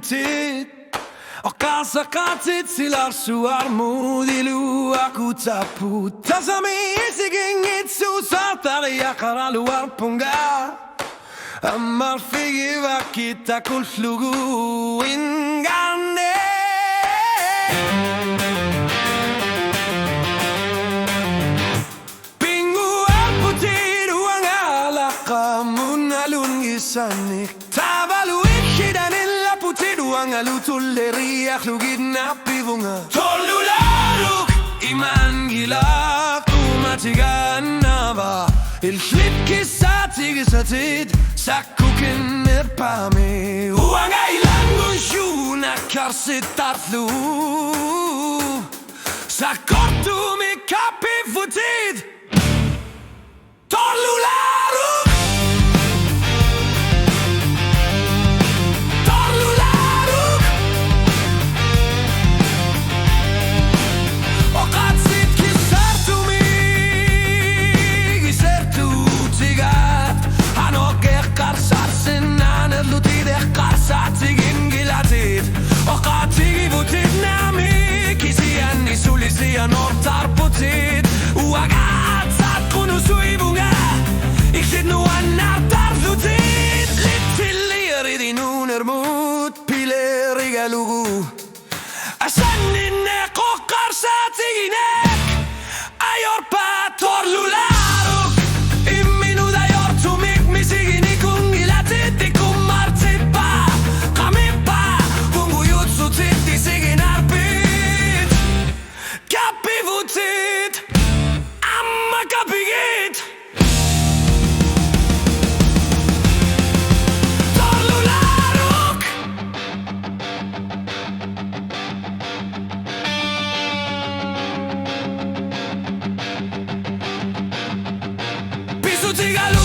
putit O casa katit silar su armudilu akutaput Tazami isiging itsu saltari yakaralu arpunga Amar figi vakita kulflugu ingane Pingu aputit uangala kamunalun gisanik Tabalu ikidanilla putit uangalu tulleriak lugidna pivunga Tollularuk iman gilak umatigan nava Il-flip-kissatig Sakkukin irpami Uangailangun xuna karsit tatlu Sakkortu mi kapi futid Torlularuk Torlularuk Oqatsit kisartu mi Gisertu tigat Anoqeq qarsarsin Anadluti deq qarsatig ingilatit Oqatigi futid nami Kisiani sulisian ortar putit Uagat satkunu suibunga Iksid nuan nartar flutit Littillir idinun ermut Pileri galugu Asanninek oqarsatiginek Ayorpa torlularuk Imminud ayortumik misiginikun Gilatitikum martipa Qamipa Kunguyutsutit disigin arpit Kapivutit Amma kapigit Torlularuk Pisuti galu